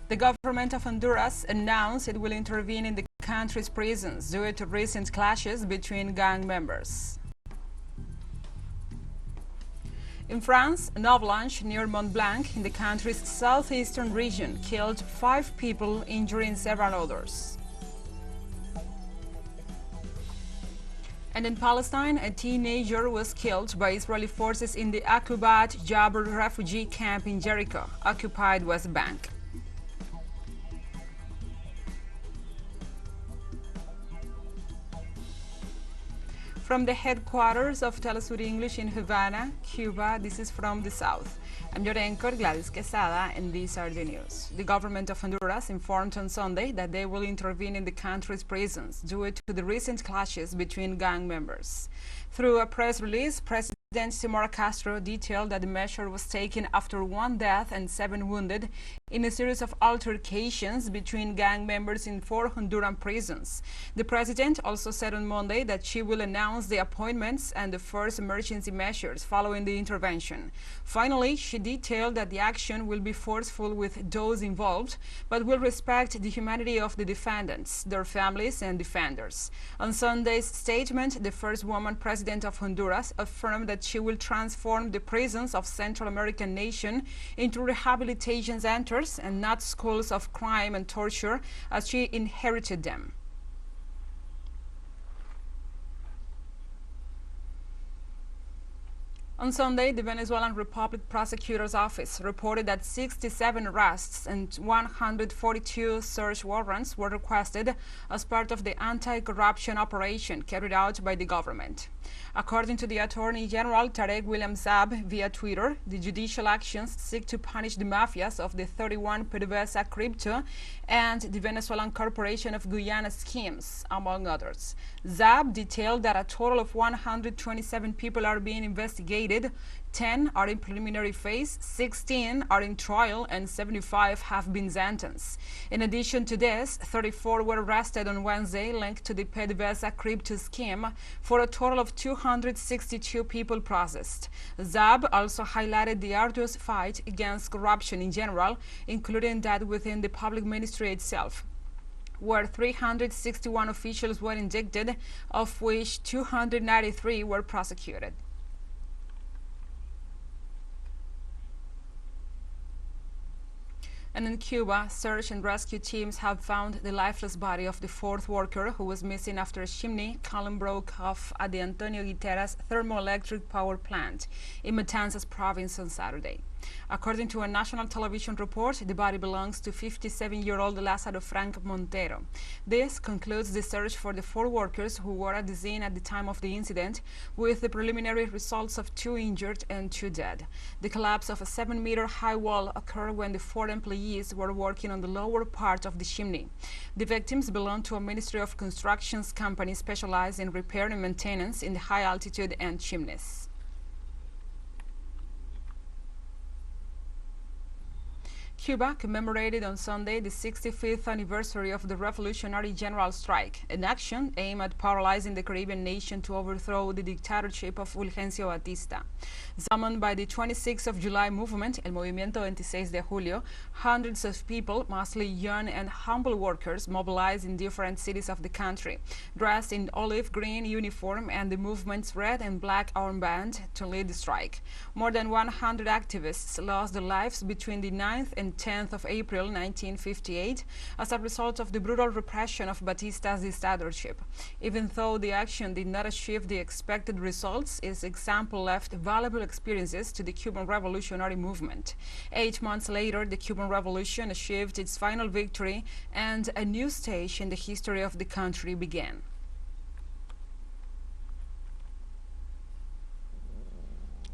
The government of Honduras announced it will intervene in the country's prisons due to recent clashes between gang members. In France, an avalanche near Mont Blanc in the country's southeastern region killed 5 people, injuring several others. And in Palestine, a teenager was killed by Israeli forces in the Govt Jabr refugee camp in Jericho, occupied West Bank. From the headquarters of TeleSUR English in Havana, Cuba, this is From the South. I'm your anchor, Gladys Quesada, and these are the news. The government of Honduras informed on Sunday that they will intervene in the country's prisons due to the recent clashes between gang members. Through a press release, President Xiomara Castro detailed that the measure was taken after 1 death and 7 wounded in a series of altercations between gang members in 4 Honduran prisons. The president also said on Monday that she will announce the appointments and the first emergency measures following the intervention. Finally, she detailed that the action will be forceful with those involved, but will respect the humanity of the defendants, their families, and defenders. On Sunday's statement, the first woman president of Honduras affirmed that she will transform the prisons of Central American nation into rehabilitation centers and not schools of crime and torture as she inherited them. On Sunday, the Venezuelan Republic Prosecutor's Office reported that 67 arrests and 142 search warrants were requested as part of the anti-corruption operation carried out by the government. According to the Attorney General Tarek William Saab via Twitter, the judicial actions seek to punish the mafias of the 31 PDVSA crypto and the Venezuelan Corporation of Guyana schemes, among others. Saab detailed that a total of 127 people are being investigated. 10 are in preliminary phase, 16 are in trial, and 75 have been sentenced. In addition to this, 34 were arrested on Wednesday linked to the PDVSA crypto scheme, for a total of 262 people processed. Saab also highlighted the arduous fight against corruption in general, including that within the public ministry itself, where 361 officials were indicted, of which 293 were prosecuted. And in Cuba, search and rescue teams have found the lifeless body of the 4th worker who was missing after a chimney column broke off at the Antonio Guiterres thermoelectric power plant in Matanzas province on Saturday. According to a national television report, the body belongs to 57-year-old Lázaro Frank Montero. This concludes the search for the 4 workers who were at the scene at the time of the incident, with the preliminary results of 2 injured and 2 dead. The collapse of a 7-meter high wall occurred when the 4 employees were working on the lower part of the chimney. The victims belong to a Ministry of Constructions company specialized in repair and maintenance in the high altitude and chimneys. Cuba commemorated on Sunday the 65th anniversary of the Revolutionary General Strike, an action aimed at paralyzing the Caribbean nation to overthrow the dictatorship of Fulgencio Batista. Summoned by the 26th of July movement, El Movimiento 26 de Julio, hundreds of people, mostly young and humble workers, mobilized in different cities of the country, dressed in olive green uniform and the movement's red and black armband to lead the strike. More than 100 activists lost their lives between the 9th and 10th of April 1958 as a result of the brutal repression of Batista's dictatorship. Even though the action did not achieve the expected results, its example left valuable experiences to the Cuban revolutionary movement. 8 months later, the Cuban Revolution achieved its final victory and a new stage in the history of the country began.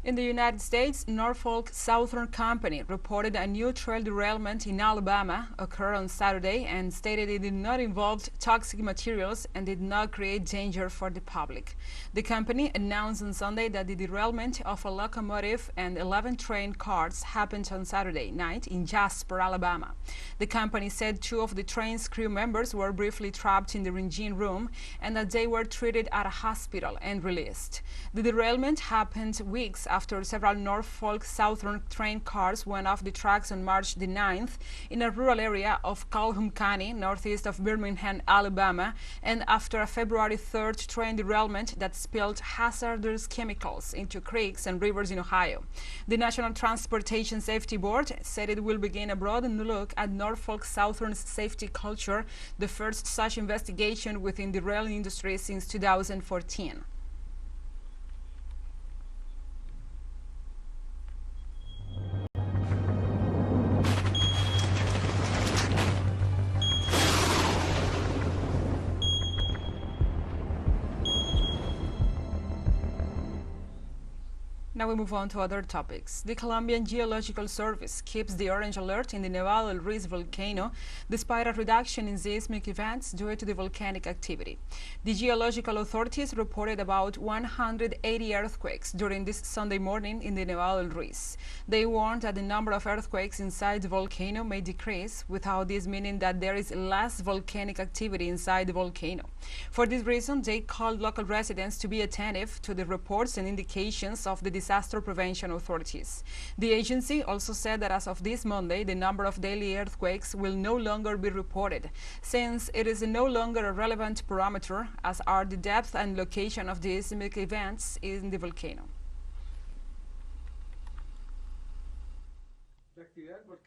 In the United States, Norfolk Southern Company reported a new trail derailment in Alabama occurred on Saturday and stated it did not involve toxic materials and did not create danger for the public. The company announced on Sunday that the derailment of a locomotive and 11 train cars happened on Saturday night in Jasper, Alabama. The company said 2 of the train's crew members were briefly trapped in the engine room and that they were treated at a hospital and released. The derailment happened weeks after several Norfolk Southern train cars went off the tracks on March the 9th in a rural area of Calhoun County, northeast of Birmingham, Alabama, and after a February 3rd train derailment that spilled hazardous chemicals into creeks and rivers in Ohio. The National Transportation Safety Board said it will begin a broad look at Norfolk Southern's safety culture, the first such investigation within the rail industry since 2014. Now we move on to other topics. The Colombian Geological Service keeps the orange alert in the Nevado del Ruiz volcano despite a reduction in seismic events due to the volcanic activity. The geological authorities reported about 180 earthquakes during this Sunday morning in the Nevado del Ruiz. They warned that the number of earthquakes inside the volcano may decrease, without this meaning that there is less volcanic activity inside the volcano. For this reason, they called local residents to be attentive to the reports and indications of the disaster prevention authorities. The agency also said that as of this Monday, the number of daily earthquakes will no longer be reported, since it is no longer a relevant parameter, as are the depth and location of the seismic events in the volcano.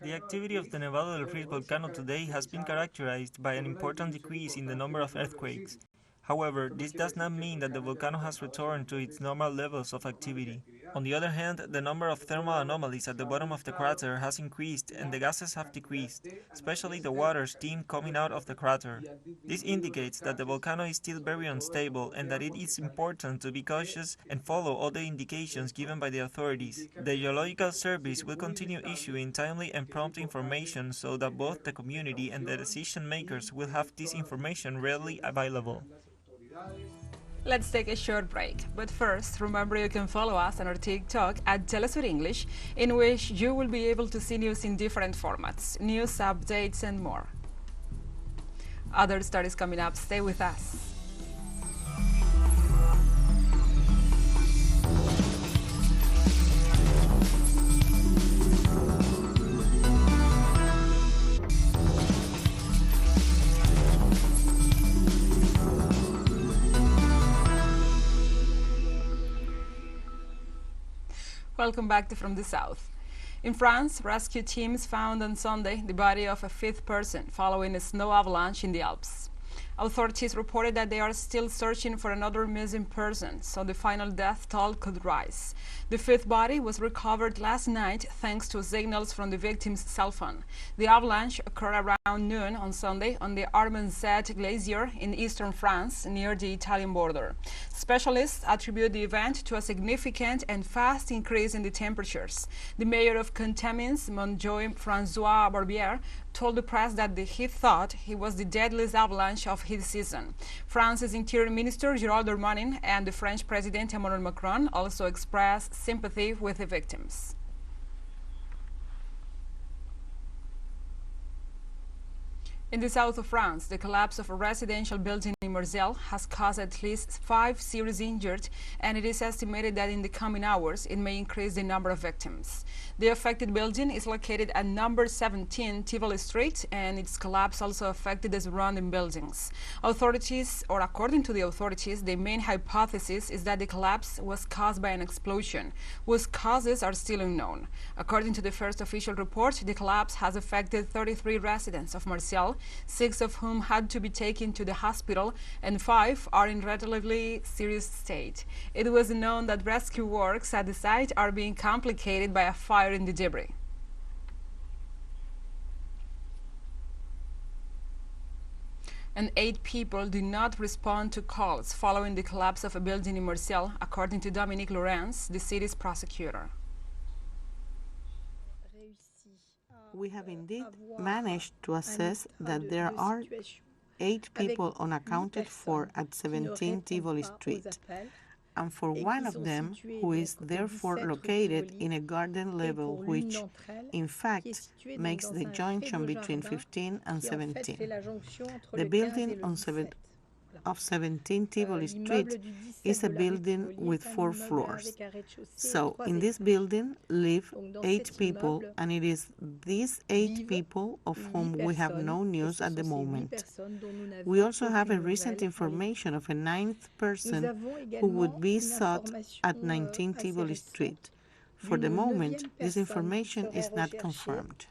The activity of the Nevado del Ruiz volcano today has been characterized by an important decrease in the number of earthquakes. However, this does not mean that the volcano has returned to its normal levels of activity. On the other hand, the number of thermal anomalies at the bottom of the crater has increased and the gases have decreased, especially the water steam coming out of the crater. This indicates that the volcano is still very unstable and that it is important to be cautious and follow all the indications given by the authorities. The Geological Service will continue issuing timely and prompt information so that both the community and the decision makers will have this information readily available. Let's take a short break, but first, remember you can follow us on our TikTok at TeleSUR English, in which you will be able to see news in different formats, news, updates, and more. Other stories coming up. Stay with us. Welcome back to From the South. In France, rescue teams found on Sunday the body of a fifth person following a snow avalanche in the Alps. Authorities reported that they are still searching for another missing person, so the final death toll could rise. The fifth body was recovered last night thanks to signals from the victim's cell phone. The avalanche occurred around noon on Sunday on the Armenzet glacier in eastern France, near the Italian border. Specialists attribute the event to a significant and fast increase in the temperatures. The mayor of Contamins, Montjoie François Barbier, told the press that he thought he was the deadliest avalanche of his season. France's Interior Minister Gérald Darmanin and the French President Emmanuel Macron also expressed sympathy with the victims. In the south of France, the collapse of a residential building in Marseille has caused at least 5 serious injured, and it is estimated that in the coming hours it may increase the number of victims. The affected building is located at number 17 Tivoli Street, and its collapse also affected the surrounding buildings. According to the authorities, the main hypothesis is that the collapse was caused by an explosion, whose causes are still unknown. According to the first official report, the collapse has affected 33 residents of Marseille, 6 of whom had to be taken to the hospital, and 5 are in relatively serious state. It was known that rescue works at the site are being complicated by a fire in the debris. And 8 people did not respond to calls following the collapse of a building in Marseille, according to Dominique Laurence, the city's prosecutor. We have indeed managed to assess that there are 8 people unaccounted for at 17 Tivoli Street, and for one of them, who is therefore located in a garden level which, in fact, makes the junction between 15 and 17. The building on of 17 Tivoli Street is a building with 4 floors. So in this building live 8 people, and it is these 8 people of whom we have no news at the moment. We also have a recent information of a 9th person who would be sought at 19 Tivoli Street. For the moment, this information is not confirmed.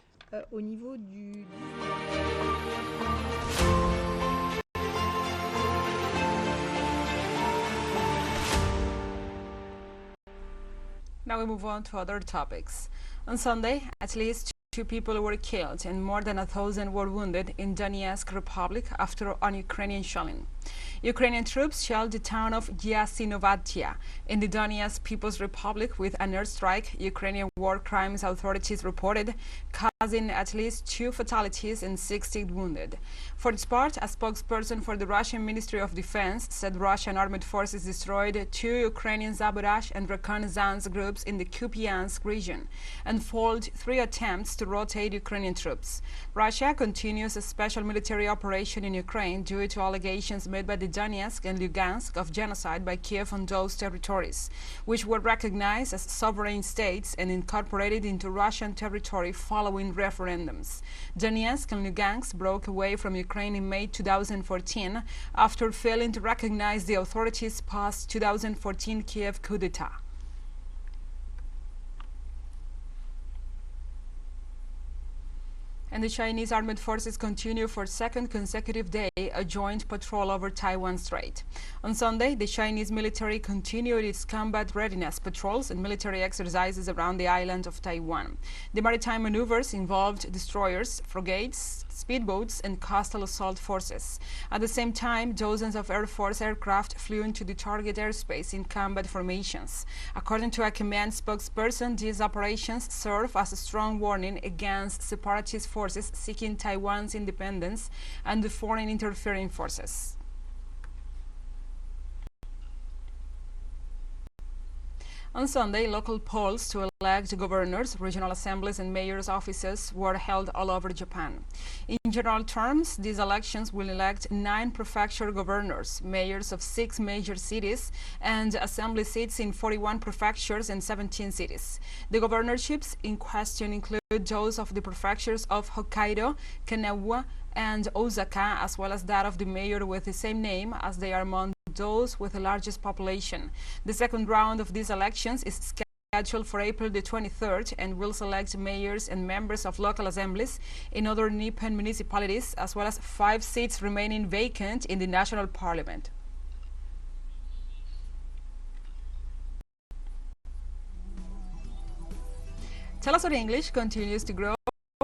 Now we move on to other topics. On Sunday, at least 2 people were killed and more than 1,000 were wounded in Donetsk Republic after an Ukrainian shelling. Ukrainian troops shelled the town of Yasinovatia in the Donetsk People's Republic with an airstrike, Ukrainian war crimes authorities reported, causing at least 2 fatalities and 60 wounded. For its part, a spokesperson for the Russian Ministry of Defense said Russian armed forces destroyed 2 Ukrainian sabotage and reconnaissance groups in the Kupiansk region and foiled 3 attempts to rotate Ukrainian troops. Russia continues a special military operation in Ukraine due to allegations made by the Donetsk and Lugansk of genocide by Kiev on those territories, which were recognized as sovereign states and incorporated into Russian territory following referendums. Donetsk and Lugansk broke away from Ukraine in May 2014 after failing to recognize the authorities' post-2014 Kiev coup d'etat. And the Chinese armed forces continue for second consecutive day a joint patrol over Taiwan Strait. On Sunday, the Chinese military continued its combat readiness patrols and military exercises around the island of Taiwan. The maritime maneuvers involved destroyers, frigates, speedboats, and coastal assault forces. At the same time, dozens of Air Force aircraft flew into the target airspace in combat formations. According to a command spokesperson, these operations serve as a strong warning against separatist forces seeking Taiwan's independence and the foreign interfering forces. On Sunday, local polls to elect governors, regional assemblies, and mayors' offices were held all over Japan. In general terms, these elections will elect 9 prefecture governors, mayors of 6 major cities, and assembly seats in 41 prefectures and 17 cities. The governorships in question include those of the prefectures of Hokkaido, Kanagawa, and Osaka, as well as that of the mayor with the same name, as they are among those with the largest population. The second round of these elections is scheduled for April the 23rd and will select mayors and members of local assemblies in other Nippon municipalities, as well as 5 seats remaining vacant in the national parliament. TeleSUR English continues to grow.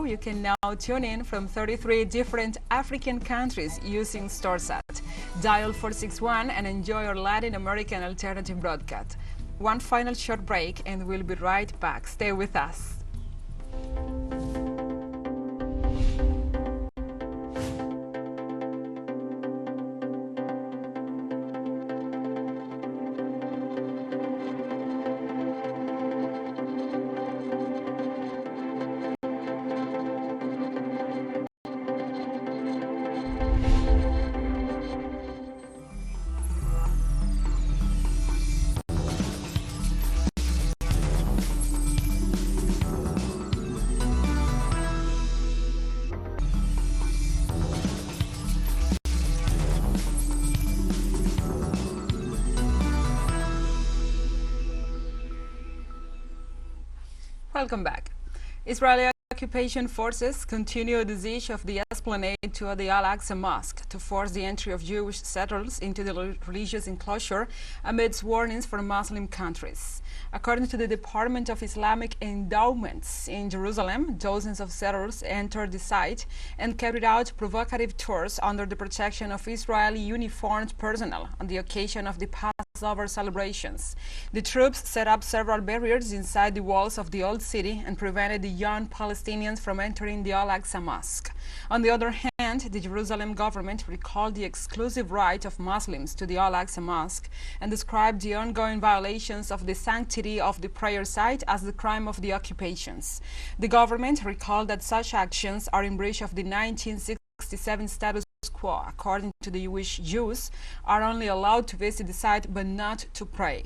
You can now tune in from 33 different African countries using StoreSat. Dial 461 and enjoy our Latin American alternative broadcast. One final short break and we'll be right back. Stay with us. Welcome back. Israeli occupation forces continue the siege of the esplanade to the Al-Aqsa Mosque to force the entry of Jewish settlers into the religious enclosure amidst warnings from Muslim countries. According to the Department of Islamic Endowments in Jerusalem, dozens of settlers entered the site and carried out provocative tours under the protection of Israeli uniformed personnel on the occasion of the Passover celebrations. The troops set up several barriers inside the walls of the old city and prevented the young Palestinians from entering the Al-Aqsa Mosque. On the other hand, the Jerusalem government recalled the exclusive right of Muslims to the Al-Aqsa Mosque and described the ongoing violations of the sanctity of the prayer site as the crime of the occupations. The government recalled that such actions are in breach of the 1967 status quo. According to the Jewish Jews, are only allowed to visit the site but not to pray.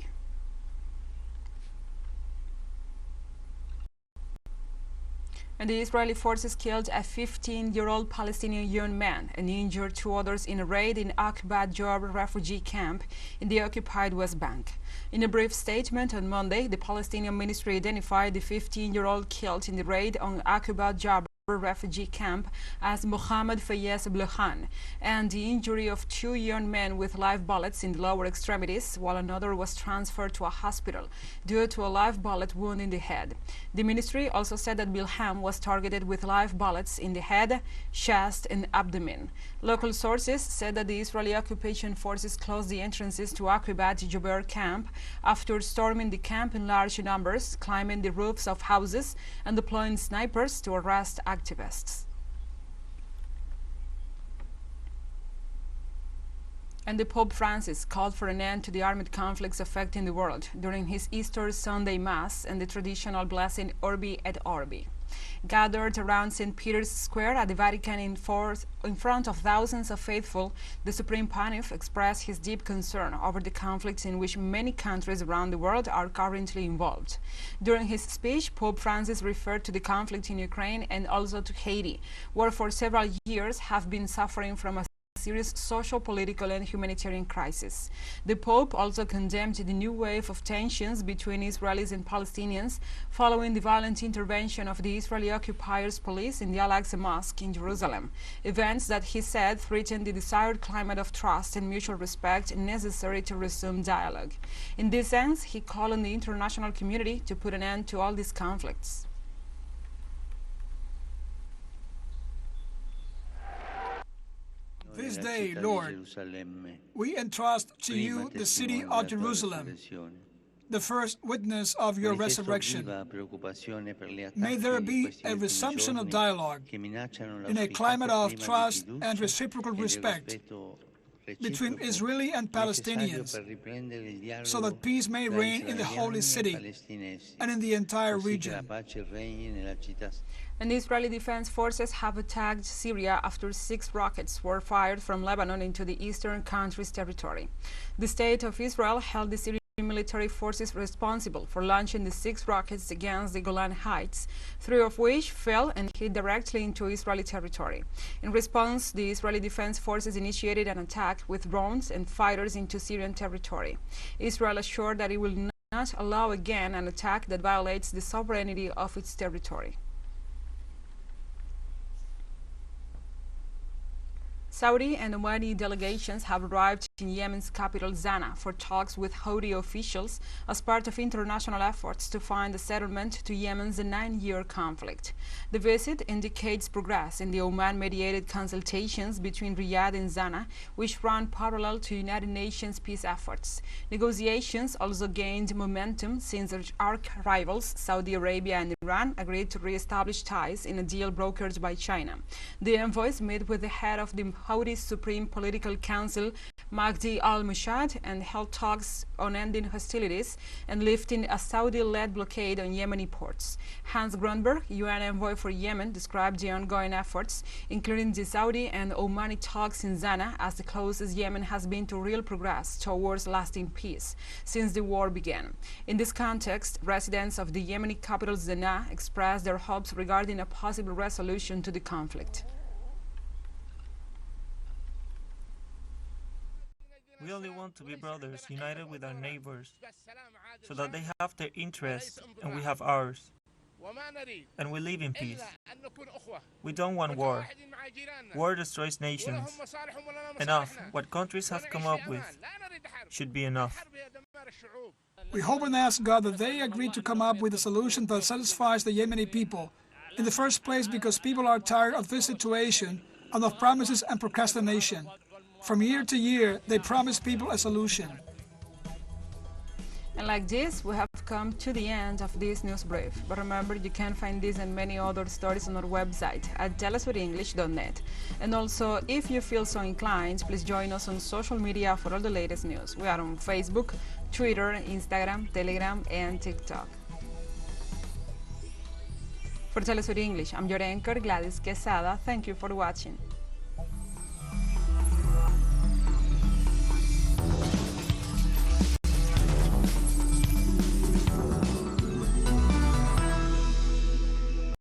And the Israeli forces killed a 15-year-old Palestinian young man and injured 2 others in a raid in Aqaba Job refugee camp in the occupied West Bank. In a brief statement on Monday, the Palestinian ministry identified the 15-year-old killed in the raid on Aqaba Job refugee camp as Mohammed Fayez Blekhan, and the injury of 2 young men with live bullets in the lower extremities, while another was transferred to a hospital due to a live bullet wound in the head. The ministry also said that Blekhan was targeted with live bullets in the head, chest, and abdomen. Local sources said that the Israeli occupation forces closed the entrances to Aqaba Jober camp after storming the camp in large numbers, climbing the roofs of houses, and deploying snipers to arrest activists. And the Pope Francis called for an end to the armed conflicts affecting the world during his Easter Sunday Mass and the traditional blessing Urbi et Orbi. Gathered around St. Peter's Square at the Vatican in front of thousands of faithful, the Supreme Pontiff expressed his deep concern over the conflicts in which many countries around the world are currently involved. During his speech, Pope Francis referred to the conflict in Ukraine and also to Haiti, where for several years have been suffering from a serious social, political, and humanitarian crisis. The Pope also condemned the new wave of tensions between Israelis and Palestinians following the violent intervention of the Israeli occupiers' police in the Al-Aqsa Mosque in Jerusalem, events that he said threatened the desired climate of trust and mutual respect necessary to resume dialogue. In this sense, he called on the international community to put an end to all these conflicts. This day, Lord, we entrust to you the city of Jerusalem, the first witness of your resurrection. May there be a resumption of dialogue in a climate of trust and reciprocal respect between Israeli and Palestinians, so that peace may reign in the holy city and in the entire region. And Israeli defense forces have attacked Syria after 6 rockets were fired from Lebanon into the eastern country's territory. The State of Israel held the Syrian military forces responsible for launching the 6 rockets against the Golan Heights, 3 of which fell and hit directly into Israeli territory. In response, the Israeli Defense Forces initiated an attack with drones and fighters into Syrian territory. Israel assured that it will not allow again an attack that violates the sovereignty of its territory. Saudi and Omani delegations have arrived in Yemen's capital Sana'a for talks with Houthi officials as part of international efforts to find a settlement to Yemen's 9-year conflict. The visit indicates progress in the Oman-mediated consultations between Riyadh and Sana'a, which run parallel to United Nations peace efforts. Negotiations also gained momentum since arch rivals Saudi Arabia and Iran agreed to re-establish ties in a deal brokered by China. The envoys met with the head of the Houthi Supreme Political Council, Mahdi al-Mushad, and held talks on ending hostilities and lifting a Saudi-led blockade on Yemeni ports. Hans Grunberg, UN envoy for Yemen, described the ongoing efforts, including the Saudi and Omani talks in Sana'a, as the closest Yemen has been to real progress towards lasting peace since the war began. In this context, residents of the Yemeni capital Sana'a expressed their hopes regarding a possible resolution to the conflict. We only want to be brothers, united with our neighbors, so that they have their interests and we have ours, and we live in peace. We don't want war. War destroys nations. Enough. What countries have come up with should be enough. We hope and ask God that they agree to come up with a solution that satisfies the Yemeni people. In the first place, because people are tired of this situation and of promises and procrastination. From year to year, they promise people a solution. And like this, we have come to the end of this news brief. But remember, you can find this and many other stories on our website at telesurenglish.net. And also, if you feel so inclined, please join us on social media for all the latest news. We are on Facebook, Twitter, Instagram, Telegram, and TikTok. For TeleSUR English, I'm your anchor, Gladys Quesada. Thank you for watching.